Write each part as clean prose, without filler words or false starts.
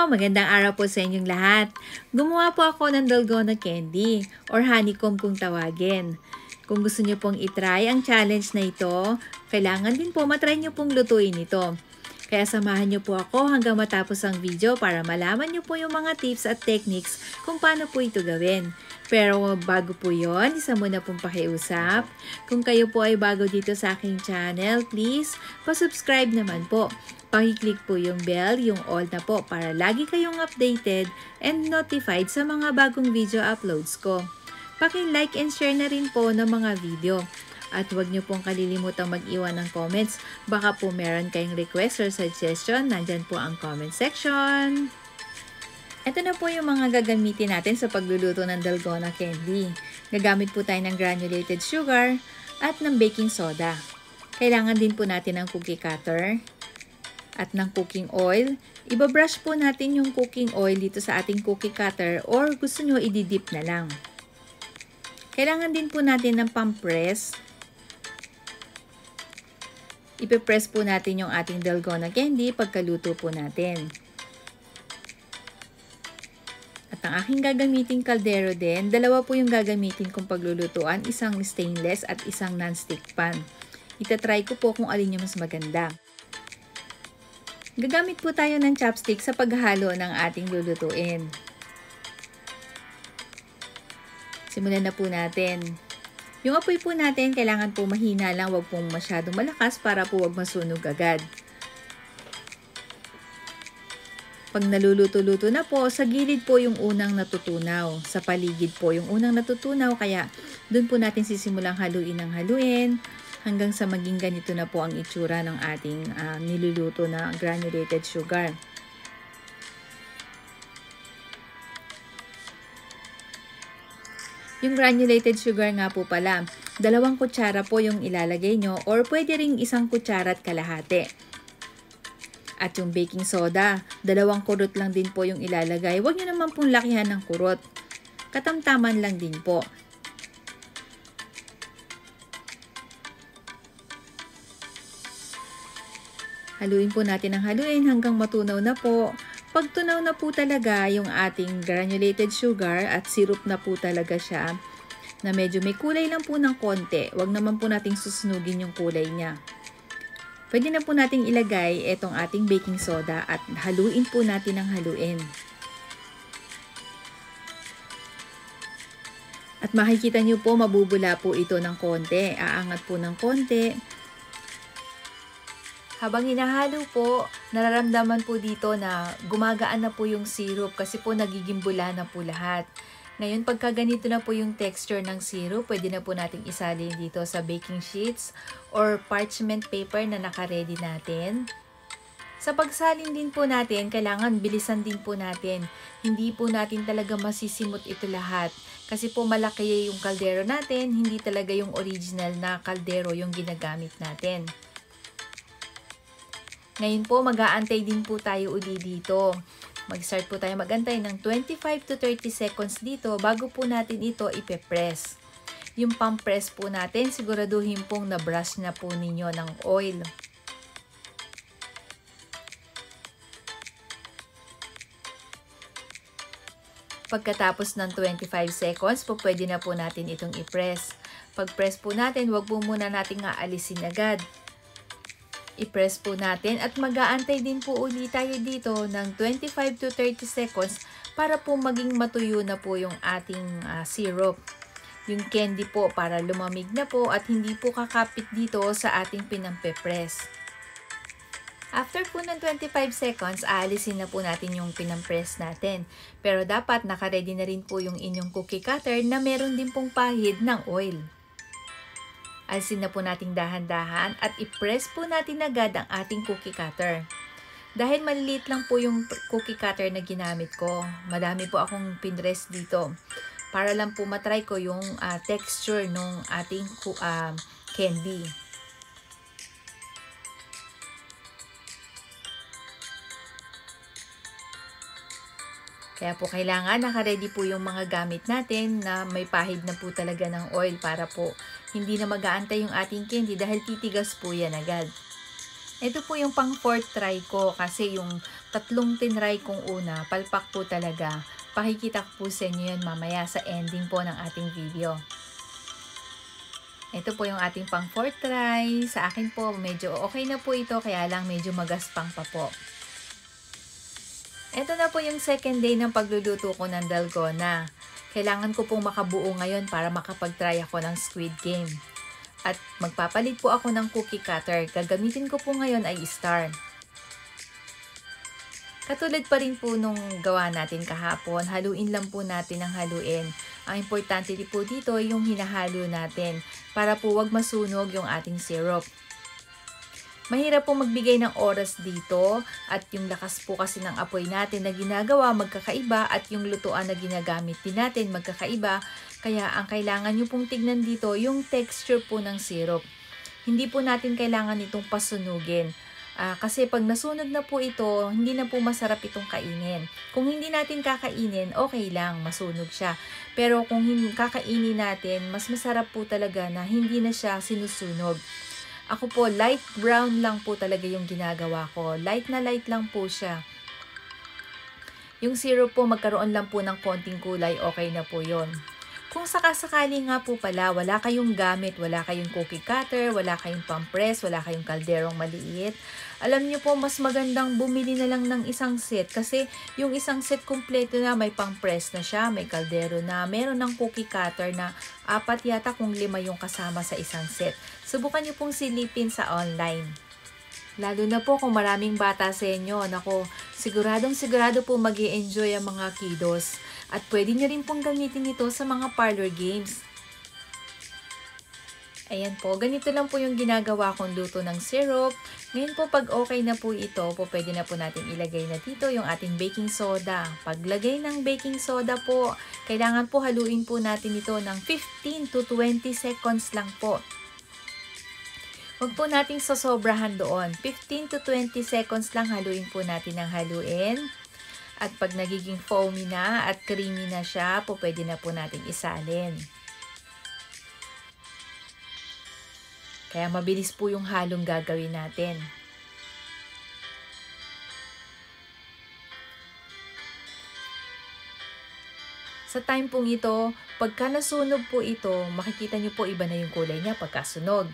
magandang araw po sa inyong lahat. Gumawa po ako ng dalgona candy or honeycomb kung tawagin. Kung gusto niyo pong itry ang challenge na ito, kailangan din po matry niyo pong lutuin ito. Kaya samahan niyo po ako hanggang matapos ang video para malaman niyo po yung mga tips at techniques kung paano po ito gawin. Pero bago po yon, isa muna pong pakiusap. Kung kayo po ay bago dito sa aking channel, please pa-subscribe naman po. Paki-click po yung bell, yung all na po para lagi kayong updated and notified sa mga bagong video uploads ko. Paki-like and share na rin po ng mga video. At huwag niyo pong kalilimutang mag-iwan ng comments. Baka po meron kayong request or suggestion, nandyan po ang comment section. Ito na po yung mga gagamitin natin sa pagluluto ng dalgona candy. Gagamit po tayo ng granulated sugar at ng baking soda. Kailangan din po natin ng cookie cutter at ng cooking oil. Ibabrush po natin yung cooking oil dito sa ating cookie cutter or gusto nyo i-dip na lang. Kailangan din po natin ng pang-press. Ipe-press po natin yung ating dalgona candy pagkaluto po natin. At ang aking gagamiting kaldero din, dalawa po yung gagamitin kong paglulutuan, isang stainless at isang non-stick pan. Itatry ko po kung alin yung mas maganda. Gagamit po tayo ng chopstick sa paghalo ng ating lulutuin. Simulan na po natin. Yung apoy po natin, kailangan po mahina lang, wag pong masyadong malakas para po wag masunog agad. Pag naluluto-luto na po, sa gilid po yung unang natutunaw. Sa paligid po yung unang natutunaw, kaya dun po natin sisimulang haluin ng haluin. Hanggang sa maging ganito na po ang itsura ng ating niluluto na granulated sugar. Yung granulated sugar nga po pala, 2 kutsara po yung ilalagay nyo or pwede ring 1 kutsara at kalahati. At yung baking soda, 2 kurot lang din po yung ilalagay. Huwag nyo naman pong lakihan ng kurot. Katamtaman lang din po. Haluin po natin ang haluin hanggang matunaw na po. Pag tunaw na po talaga yung ating granulated sugar at syrup na po talaga siya, na medyo may kulay lang po ng konti, wag naman po nating susunugin yung kulay niya. Pwede na po nating ilagay itong ating baking soda at haluin po natin ang haluin. At makikita nyo po mabubula po ito ng konti, aangat po ng konti. Habang hinahalo po, nararamdaman po dito na gumagaan na po yung syrup kasi po nagiging bula na po lahat. Ngayon, pagka ganito na po yung texture ng syrup, pwede na po nating isalin dito sa baking sheets or parchment paper na naka-ready natin. Sa pagsalin din po natin, kailangan bilisan din po natin. Hindi po natin talaga masisimot ito lahat. Kasi po malaki yung kaldero natin, hindi talaga yung original na kaldero yung ginagamit natin. Ngayon po, mag-aantay din po tayo uli dito. Mag-start po tayo mag-antay ng 25 to 30 seconds dito bago po natin ito ipe-press. Yung pang-press po natin, siguraduhin pong na-brush na po ninyo ng oil. Pagkatapos ng 25 seconds, po pwede na po natin itong i-press. Pag-press po natin, wag po muna natin aalisin agad. I-press po natin at mag-aantay din po ulit tayo dito ng 25 to 30 seconds para po maging matuyo na po yung ating syrup. Yung candy po para lumamig na po at hindi po kakapit dito sa ating pinampe-press. After po ng 25 seconds, aalisin na po natin yung pinampress natin. Pero dapat naka-ready na rin po yung inyong cookie cutter na meron din pong pahid ng oil. Alisin na po nating dahan-dahan at i-press po natin agad ang ating cookie cutter. Dahil maliliit lang po yung cookie cutter na ginamit ko, madami po akong pinrest dito. Para lang po matry ko yung texture ng ating candy. Kaya po kailangan naka-ready po yung mga gamit natin na may pahid na po talaga ng oil para po hindi na mag-aantay yung ating candy dahil titigas po yan agad. Ito po yung pang fourth try ko kasi yung tatlong tinry kong una, palpak po talaga. Pakikita ko po sa inyo yun mamaya sa ending po ng ating video. Ito po yung ating pang fourth try. Sa akin po, medyo okay na po ito, kaya lang medyo magaspang pa po. Ito na po yung second day ng pagluluto ko ng dalgona. Kailangan ko pong makabuo ngayon para makapag-try ako ng Squid Game. At magpapalit po ako ng cookie cutter. Gagamitin ko po ngayon ay star. Katulad pa rin po nung gawa natin kahapon, haluin lang po natin ang haluin. Ang importante din po dito ay yung hinahalo natin para po wag masunog yung ating syrup. Mahirap po magbigay ng oras dito at yung lakas po kasi ng apoy natin na ginagawa magkakaiba at yung lutuan na ginagamit din natin magkakaiba. Kaya ang kailangan nyo pong tignan dito yung texture po ng syrup. Hindi po natin kailangan itong pasunugin. Kasi pag nasunog na po ito, hindi na po masarap itong kainin. Kung hindi natin kakainin, okay lang, masunog siya. Pero kung kakainin natin, mas masarap po talaga na hindi na siya sinusunog. Ako po, light brown lang po talaga yung ginagawa ko. Light na light lang po siya. Yung syrup po, magkaroon lang po ng konting kulay, okay na po yon. Kung sakasakali nga po pala, wala kayong gamit, wala kayong cookie cutter, wala kayong pampress, wala kayong kalderong maliit, alam niyo po, mas magandang bumili na lang ng isang set kasi yung isang set kumpleto na, may pampress na siya, may kaldero na, meron ng cookie cutter na 4 yata kung 5 yung kasama sa isang set. Subukan niyo pong silipin sa online. Lalo na po kung maraming bata sa inyo, nako, sigurado po mag-i-enjoy ang mga kiddos. At pwede nyo rin pong gamitin ito sa mga parlor games. Ayan po, ganito lang po yung ginagawa kong luto ng syrup. Ngayon po, pag okay na po ito, pwede na po natin ilagay na dito yung ating baking soda. Paglagay ng baking soda po, kailangan po haluin po natin ito ng 15 to 20 seconds lang po. Huwag po nating sasobrahan doon. 15 to 20 seconds lang haluin po natin ng haluin. At pag nagiging foamy na at creamy na siya, pwede na po natin isalin. Kaya mabilis po yung halong gagawin natin. Sa time pong ito, pagka nasunog po ito, makikita nyo po iba na yung kulay niya pagkasunog.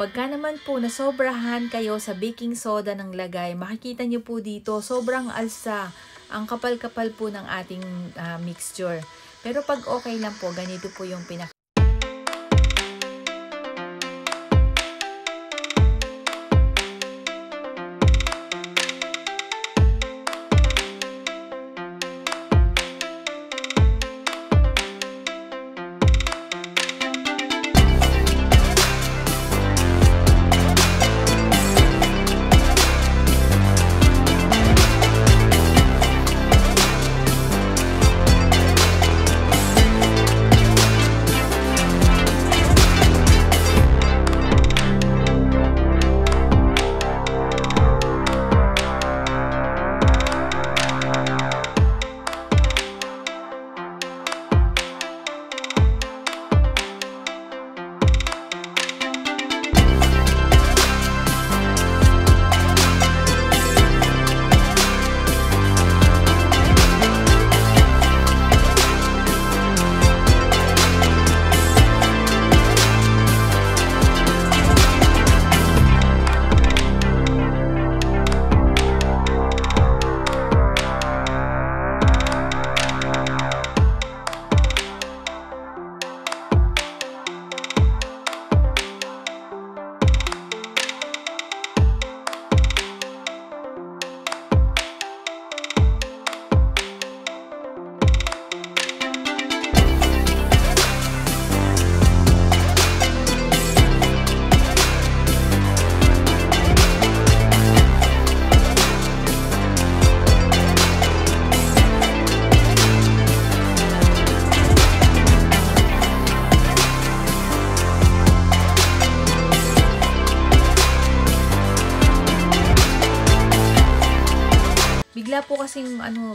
Pagka naman po nasobrahan kayo sa baking soda ng lagay, makikita nyo po dito sobrang alsa. Ang kapal-kapal po ng ating mixture. Pero pag okay lang po, ganito po yung pinaka.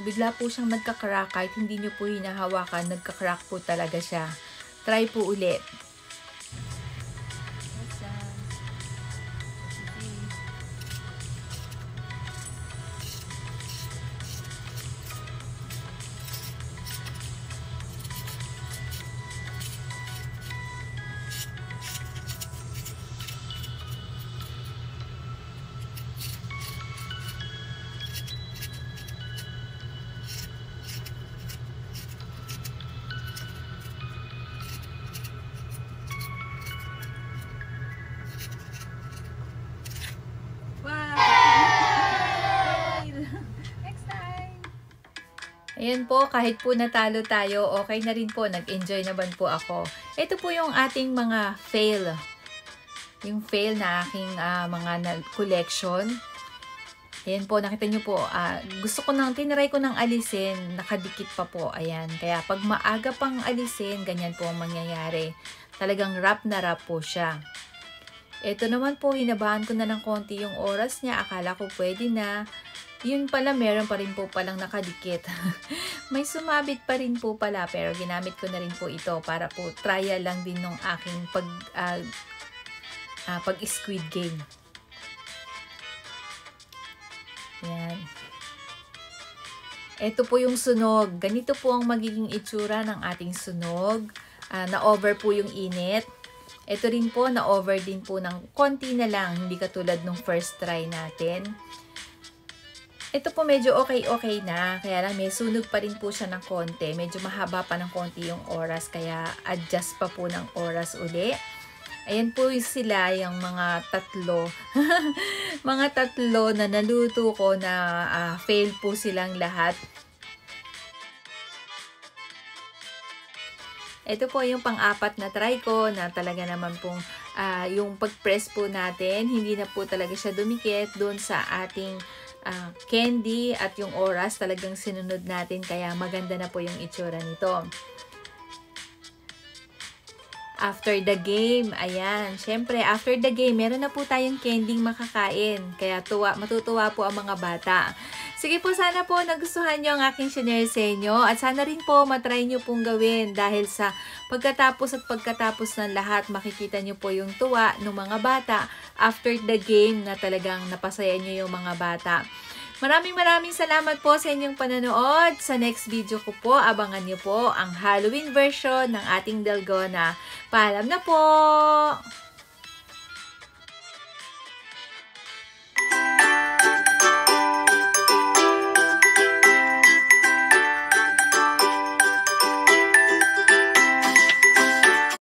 Bigla po siyang nagka-crack kahit hindi nyo po hinahawakan, nagka-crack po talaga siya. Try po ulit. Ayan po, kahit po natalo tayo, okay na rin po. Nag-enjoy naman po ako. Ito po yung ating mga fail. Yung fail na aking mga collection. Ayan po, nakita nyo po, gusto ko tinry ko nang alisin, nakadikit pa po, ayan. Kaya pag maaga pang alisin, ganyan po ang mangyayari. Talagang wrap na wrap po siya. Ito naman po, hinabahan ko na ng konti yung oras niya, akala ko pwede na. Yun pala, meron pa rin po palang nakadikit. May sumabit pa rin po pala, pero ginamit ko na rin po ito para po trial lang din ng aking pag-squid game. Yan. Ito po yung sunog. Ganito po ang magiging itsura ng ating sunog. Na-over po yung init. Ito rin po, na-over din po ng konti na lang. Hindi katulad nung first try natin. Ito po medyo okay na. Kaya lang may sunog pa rin po siya ng konti. Medyo mahaba pa ng konti yung oras. Kaya adjust pa po ng oras uli. Ayan po sila, yung mga tatlo. Mga tatlo na naluto ko na fail po silang lahat. Ito po yung pang-apat na try ko na talaga naman pong yung pag-press po natin, hindi na po talaga siya dumikit doon sa ating candy at yung oras talagang sinunod natin kaya maganda na po yung itsura nito. After the game, ayan, syempre after the game, meron na po tayong candy makakain. Kaya matutuwa po ang mga bata. Sige po, sana po nagustuhan nyo ang aking share sa inyo. At sana rin po matry nyo pong gawin dahil sa pagkatapos ng lahat, makikita nyo po yung tuwa ng mga bata after the game na talagang napasaya nyo yung mga bata. Maraming salamat po sa inyong panonood. Sa next video ko po, abangan nyo po ang Halloween version ng ating Dalgona. Paalam na po!